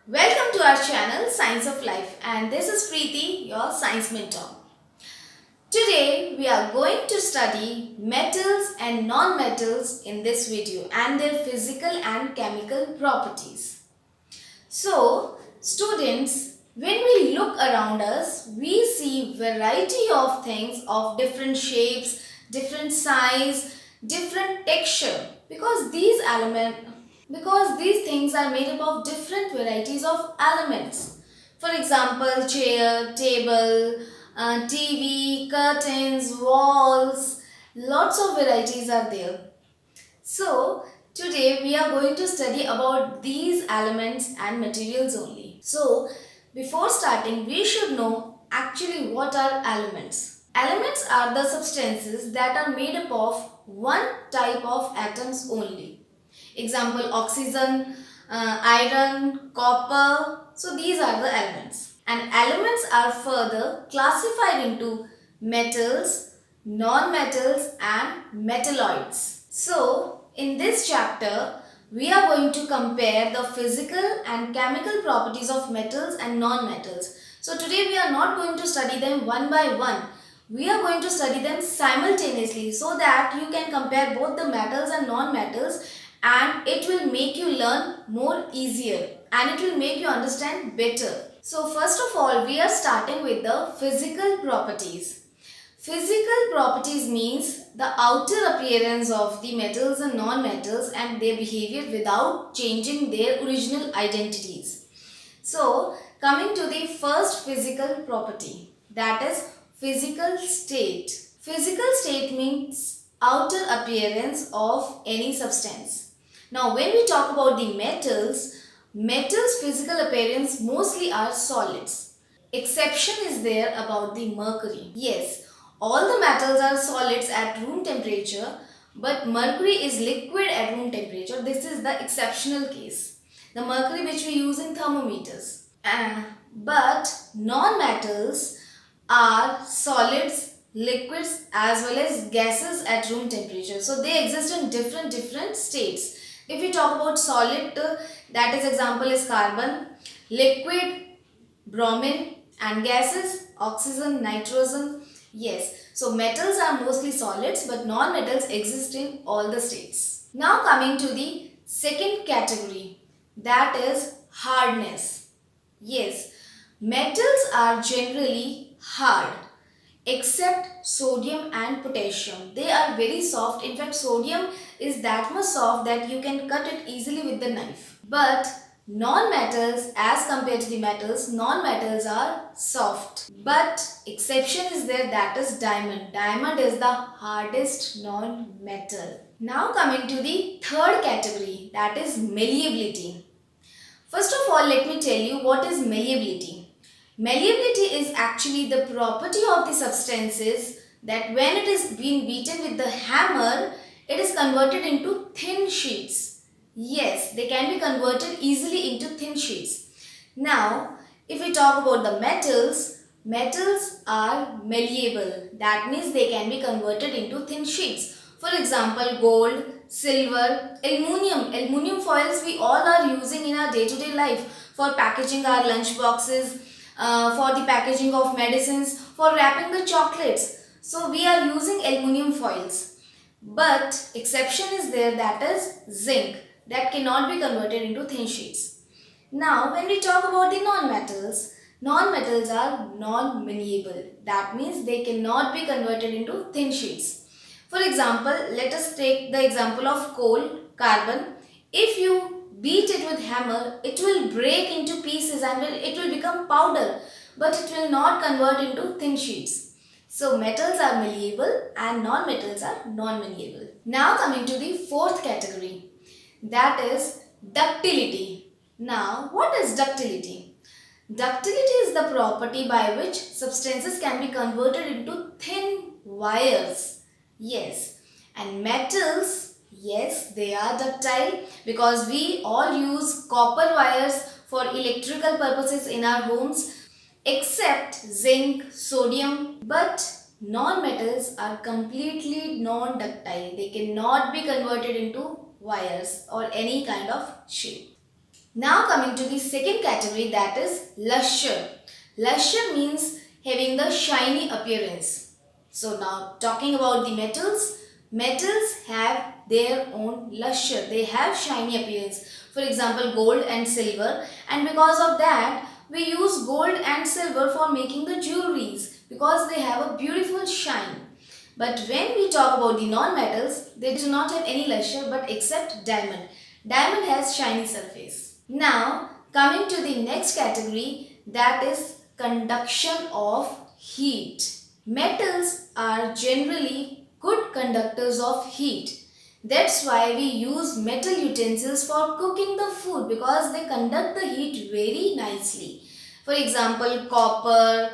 Welcome to our channel Science of Life, and this is Preeti, your science mentor. Today we are going to study metals and non-metals in this video and their physical and chemical properties. So, students, when we look around us, we see variety of things of different shapes, different size, different texture because these things are made up of different varieties of elements. For example, chair, table, TV, curtains, walls, lots of varieties are there. So, today we are going to study about these elements and materials only. So, before starting, we should know actually what are elements. Elements are the substances that are made up of one type of atoms only. Example, oxygen, iron, copper. So, these are the elements. And elements are further classified into metals, non-metals and metalloids. So, in this chapter, we are going to compare the physical and chemical properties of metals and non-metals. So, today we are not going to study them one by one. We are going to study them simultaneously so that you can compare both the metals and non-metals, and it will make you learn more easier and it will make you understand better. So, first of all, we are starting with the physical properties. Physical properties means the outer appearance of the metals and non-metals and their behavior without changing their original identities. So, coming to the first physical property, that is physical state. Physical state means outer appearance of any substance. Now, when we talk about the metals physical appearance mostly are solids. Exception is there about the mercury. Yes, all the metals are solids at room temperature, but mercury is liquid at room temperature. This is the exceptional case. The mercury which we use in thermometers. But non-metals are solids, liquids as well as gases at room temperature. So they exist in different states. If we talk about solid, that is example is carbon, liquid, bromine, and gases, oxygen, nitrogen. Yes, so metals are mostly solids, but non-metals exist in all the states. Now coming to the second category, that is hardness. Yes, metals are generally hard except sodium and potassium. They are very soft. In fact, sodium is that much soft that you can cut it easily with the knife. But non-metals, as compared to the metals, non-metals are soft. But exception is there, that is diamond. Diamond is the hardest non-metal. Now coming to the third category, that is malleability. First of all, let me tell you what is malleability. Malleability is actually the property of the substances that when it is being beaten with the hammer, it is converted into thin sheets. Yes, they can be converted easily into thin sheets. Now, if we talk about the metals, metals are malleable. That means they can be converted into thin sheets. For example, gold, silver, aluminium. Aluminium foils we all are using in our day-to-day life for packaging our lunch boxes, for the packaging of medicines, for wrapping the chocolates. So we are using aluminium foils. But exception is there, that is zinc, that cannot be converted into thin sheets. Now when we talk about the non-metals, non-metals are non-malleable. That means they cannot be converted into thin sheets. For example, let us take the example of coal, carbon. If you beat it with hammer, it will break into pieces and it will become powder, but it will not convert into thin sheets. So metals are malleable and non-metals are non-malleable. Now coming to the fourth category, that is ductility. Now what is ductility? Ductility is the property by which substances can be converted into thin wires. Yes, and metals, yes, they are ductile because we all use copper wires for electrical purposes in our homes except zinc, sodium, but non-metals are completely non-ductile. They cannot be converted into wires or any kind of shape. Now coming to the second category, that is luster. Luster means having the shiny appearance. So now talking about the metals, metals have their own luster. They have shiny appearance. For example, gold and silver, and because of that we use gold and silver for making the jewelries because they have a beautiful shine. But when we talk about the non-metals, they do not have any luster but except diamond. Diamond has shiny surface. Now coming to the next category, that is conduction of heat. Metals are generally good conductors of heat. That's why we use metal utensils for cooking the food because they conduct the heat very nicely. For example, copper,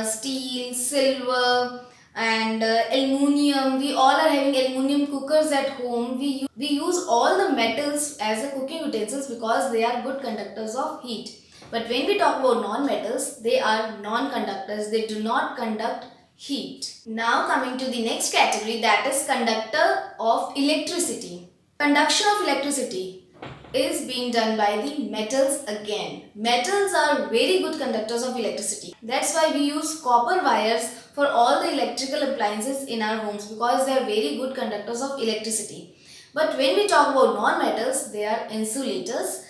steel, silver, and aluminium. We all are having aluminium cookers at home. We use all the metals as a cooking utensils because they are good conductors of heat. But when we talk about non-metals, they are non-conductors. They do not conduct heat. Now coming to the next category, that is conductor of electricity. Conduction of electricity is being done by the metals again. Metals are very good conductors of electricity. That's why we use copper wires for all the electrical appliances in our homes because they are very good conductors of electricity. But when we talk about non-metals, they are insulators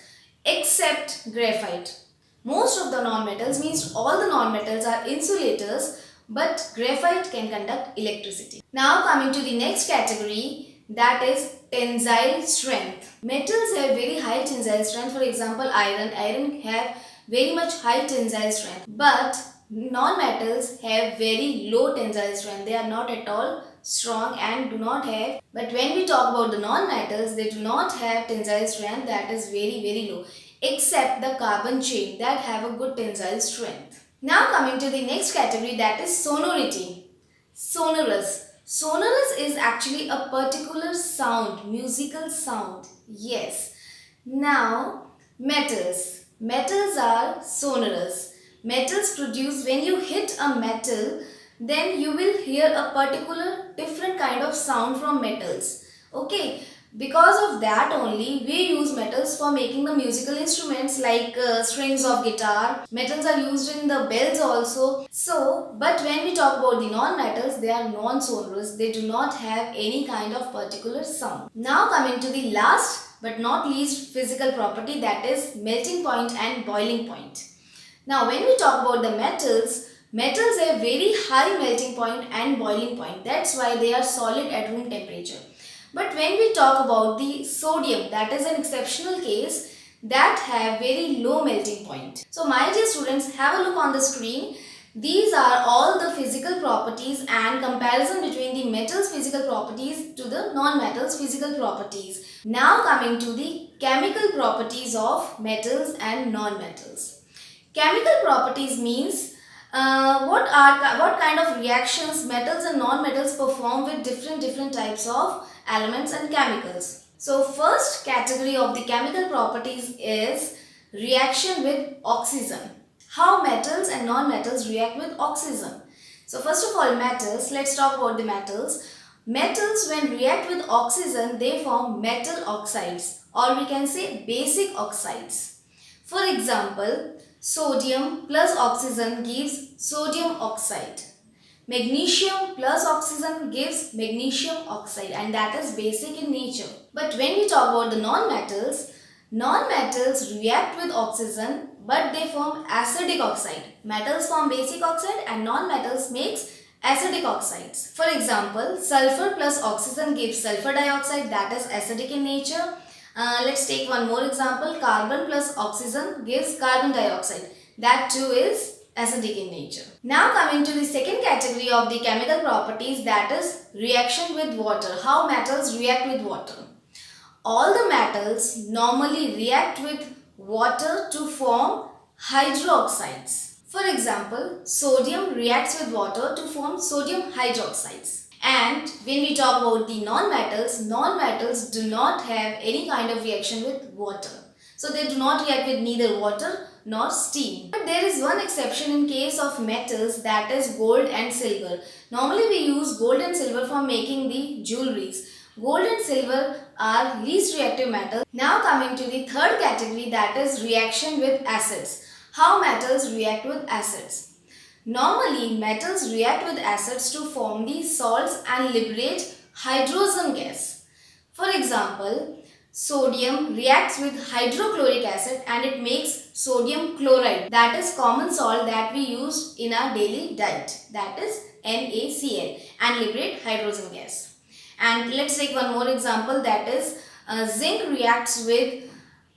except graphite. Most of the non-metals, means all the non-metals, are insulators, but graphite can conduct electricity. Now coming to the next category, that is tensile strength. Metals have very high tensile strength. For example, iron have very much high tensile strength, but non-metals have very low tensile strength. They are not at all strong and do not have, but when we talk about the non-metals, they do not have tensile strength, that is very low, except the carbon chain that have a good tensile strength. Now coming to the next category, that is sonority. Sonorous. Sonorous is actually a particular sound, musical sound. Yes. Now metals. Metals are sonorous. Metals produce, when you hit a metal, then you will hear a particular different kind of sound from metals. Okay. Because of that only, we use metals for making the musical instruments like strings of guitar. Metals are used in the bells also. So, but when we talk about the non-metals, they are non-sonorous. They do not have any kind of particular sound. Now coming to the last but not least physical property, that is melting point and boiling point. Now when we talk about the metals, metals have very high melting point and boiling point. That's why they are solid at room temperature. But when we talk about the sodium, that is an exceptional case that have very low melting point. So my dear students, have a look on the screen. These are all the physical properties and comparison between the metals physical properties to the non-metals physical properties. Now coming to the chemical properties of metals and non-metals. Chemical properties means what kind of reactions metals and non-metals perform with different types of elements and chemicals. So first category of the chemical properties is reaction with oxygen. How metals and non-metals react with oxygen. So first of all, metals, let's talk about the metals. Metals, when react with oxygen, they form metal oxides, or we can say basic oxides. For example, sodium plus oxygen gives sodium oxide. Magnesium plus oxygen gives magnesium oxide, and that is basic in nature. But when we talk about the non-metals, non-metals react with oxygen but they form acidic oxide. Metals form basic oxide and non-metals makes acidic oxides. For example, sulfur plus oxygen gives sulfur dioxide, that is acidic in nature. Let's take one more example. Carbon plus oxygen gives carbon dioxide, that too is acidic in nature. Now coming to the second category of the chemical properties, that is reaction with water. How metals react with water. All the metals normally react with water to form hydroxides. For example, sodium reacts with water to form sodium hydroxides. And when we talk about the non-metals do not have any kind of reaction with water. So they do not react with neither water nor steam. But there is one exception in case of metals, that is gold and silver. Normally we use gold and silver for making the jewelries. Gold and silver are least reactive metals. Now coming to the third category, that is reaction with acids. How metals react with acids? Normally, metals react with acids to form the salts and liberate hydrogen gas. For example, sodium reacts with hydrochloric acid and it makes sodium chloride. That is common salt that we use in our daily diet. That is NaCl and liberate hydrogen gas. And let's take one more example, that is zinc reacts with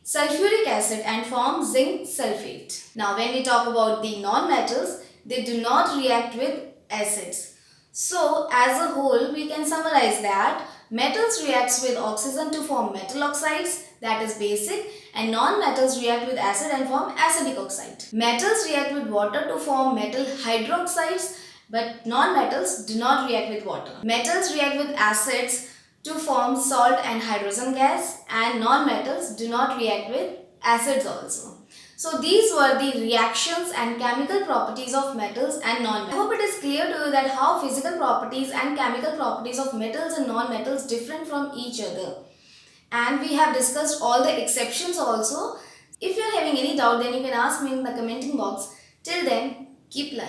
sulfuric acid and forms zinc sulfate. Now when we talk about the non-metals, they do not react with acids. So as a whole, we can summarize that metals reacts with oxygen to form metal oxides, that is basic, and non-metals react with acid and form acidic oxide. Metals react with water to form metal hydroxides, but non-metals do not react with water. Metals react with acids to form salt and hydrogen gas, and non-metals do not react with acids also. So these were the reactions and chemical properties of metals and non-metals. I hope it is clear to you that how physical properties and chemical properties of metals and non-metals differ from each other. And we have discussed all the exceptions also. If you are having any doubt, then you can ask me in the commenting box. Till then, keep learning.